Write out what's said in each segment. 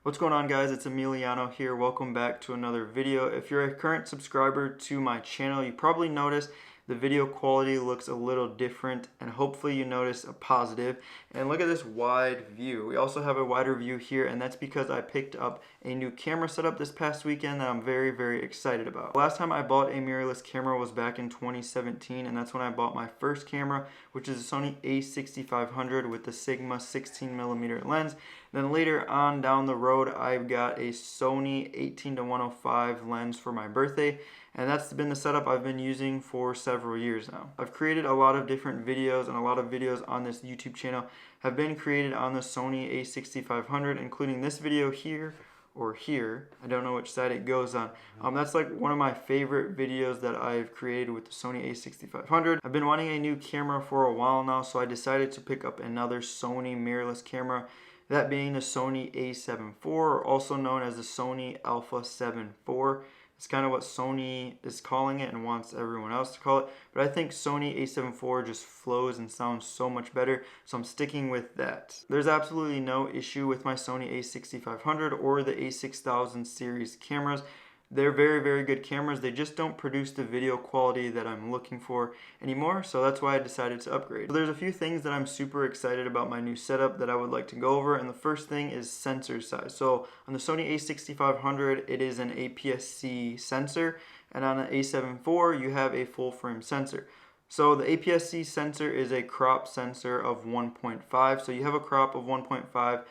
What's going on, guys? It's Emiliano here. Welcome back to another video. If you're a current subscriber to my channel, you probably noticed the video quality looks a little different, and hopefully you notice a positive. And look at this wide view. We also have a wider view here, and that's because I picked up a new camera setup this past weekend that I'm very excited about. Last time I bought a mirrorless camera was back in 2017, and that's when I bought my first camera, which is a Sony A7IV with the Sigma 16mm lens. Then later on down the road, I've got a Sony 18-105 lens for my birthday, and that's been the setup I've been using for several years now. I've created a lot of different videos, and a lot of videos on this YouTube channel have been created on the Sony A7IV, including this video here or here. I don't know which side it goes on. That's like one of my favorite videos that I've created with the Sony A7IV. I've been wanting a new camera for a while now, so I decided to pick up another Sony mirrorless camera, that being the Sony A7IV, or also known as the Sony Alpha 7 IV. It's kind of what Sony is calling it and wants everyone else to call it, but I think Sony A7 IV just flows and sounds so much better, so I'm sticking with that. There's absolutely no issue with my Sony A7V or the A6000 series cameras. They're very good cameras. They just don't produce the video quality that I'm looking for anymore, so that's why I decided to upgrade. So there's a few things that I'm super excited about my new setup that I would like to go over, and the first thing is sensor size. So on the Sony A7V, it is an APS-C sensor, and on the A7 IV, you have a full frame sensor. So the APS-C sensor is a crop sensor of 1.5, so you have a crop of 1.5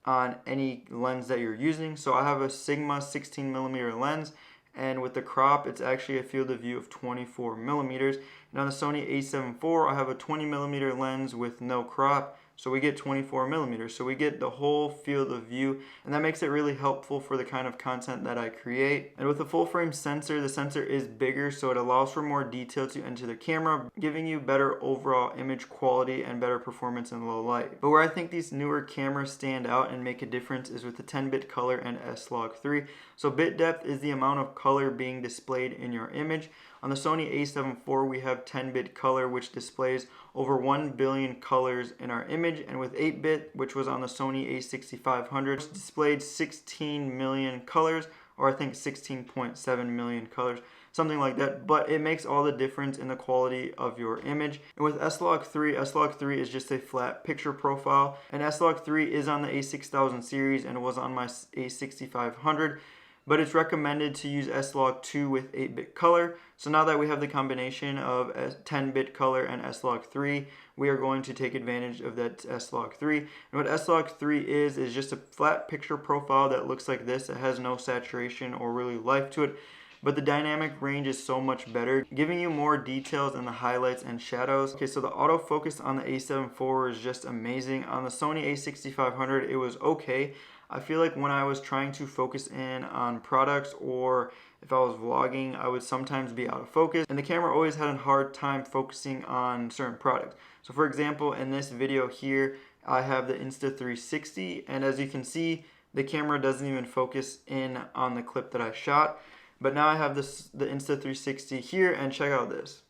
on any lens that you're using. So I have a Sigma 16mm lens, and with the crop it's actually a field of view of 24mm. And on the Sony A7 IV, I have a 20mm lens with no crop, so we get 24mm. So we get the whole field of view, and that makes it really helpful for the kind of content that I create. And with the full frame sensor, the sensor is bigger, so it allows for more detail to enter the camera, giving you better overall image quality and better performance in low light. But where I think these newer cameras stand out and make a difference is with the 10-bit color and S-Log3. So bit depth is the amount of color being displayed in your image. On the Sony A7 IV, we have 10-bit color, which displays over 1 billion colors in our image, and with 8-bit, which was on the Sony A7V, displayed 16 million colors, or I think 16.7 million colors, something like that, but it makes all the difference in the quality of your image. And with S-Log3 is just a flat picture profile, and S-Log3 is on the A6000 series and was on my A7V, but it's recommended to use S-Log2 with 8-bit color. So now that we have the combination of 10-bit color and S-Log3, we are going to take advantage of that S-Log3. And what S-Log3 is just a flat picture profile that looks like this. It has no saturation or really life to it, but the dynamic range is so much better, giving you more details in the highlights and shadows. Okay, so the autofocus on the A7 IV is just amazing. On the Sony A7V, it was okay. I feel like when I was trying to focus in on products, or if I was vlogging, I would sometimes be out of focus, and the camera always had a hard time focusing on certain products. So for example, in this video here, I have the Insta360, and as you can see, the camera doesn't even focus in on the clip that I shot. But now I have the Insta360 here, and check out this.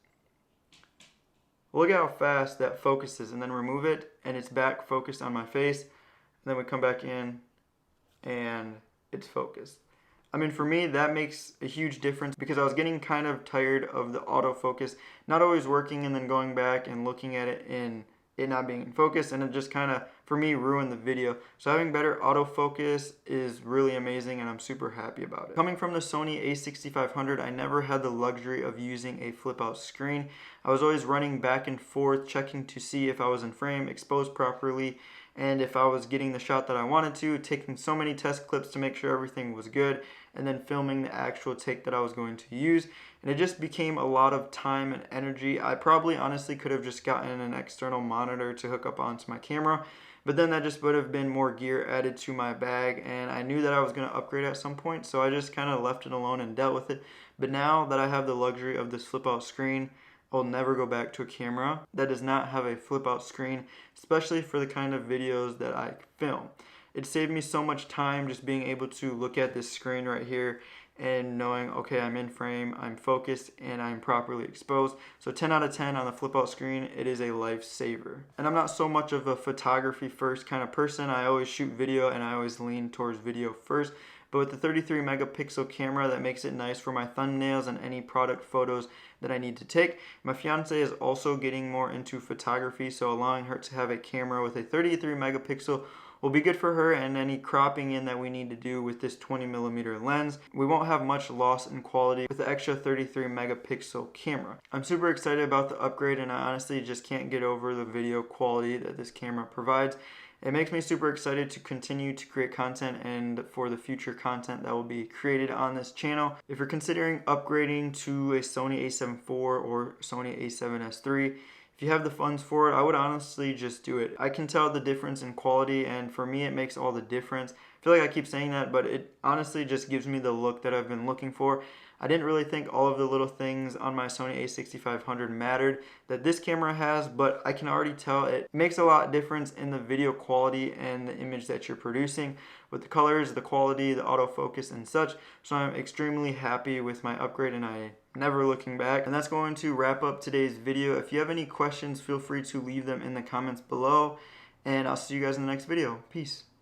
Look at how fast that focuses, and then remove it, and it's back focused on my face. And then we come back in, and it's focused. I mean, for me, that makes a huge difference, because I was getting kind of tired of the autofocus not always working, and then going back and looking at it and it not being in focus, and it just kind of, for me, ruined the video. So having better autofocus is really amazing, and I'm super happy about it. Coming from the Sony A7V, I never had the luxury of using a flip out screen. I was always running back and forth, checking to see if I was in frame, exposed properly, and if I was getting the shot that I wanted to, taking so many test clips to make sure everything was good, and then filming the actual take that I was going to use. And it just became a lot of time and energy. I probably honestly could have just gotten an external monitor to hook up onto my camera, but then that just would have been more gear added to my bag, and I knew that I was going to upgrade at some point, so I just kind of left it alone and dealt with it. But now that I have the luxury of this flip out screen, I'll never go back to a camera that does not have a flip out screen, especially for the kind of videos that I film. It saved me so much time just being able to look at this screen right here and knowing, okay, I'm in frame, I'm focused, and I'm properly exposed. So 10 out of 10 on the flip out screen, it is a lifesaver. And I'm not so much of a photography first kind of person. I always shoot video and I always lean towards video first. But with the 33 megapixel camera, that makes it nice for my thumbnails and any product photos that I need to take. My fiance is also getting more into photography, so allowing her to have a camera with a 33 megapixel will be good for her, and any cropping in that we need to do with this 20mm lens. We won't have much loss in quality with the extra 33 megapixel camera. I'm super excited about the upgrade, and I honestly just can't get over the video quality that this camera provides. It makes me super excited to continue to create content and for the future content that will be created on this channel. If you're considering upgrading to a Sony A7IV or Sony A7S III, if you have the funds for it, I would honestly just do it. I can tell the difference in quality, and for me it makes all the difference. I feel like I keep saying that, but it honestly just gives me the look that I've been looking for. I didn't really think all of the little things on my Sony A6500 mattered that this camera has, but I can already tell it makes a lot of difference in the video quality and the image that you're producing with the colors, the quality, the autofocus and such. So I'm extremely happy with my upgrade, and I never looking back. And that's going to wrap up today's video. If you have any questions, feel free to leave them in the comments below, and I'll see you guys in the next video. Peace.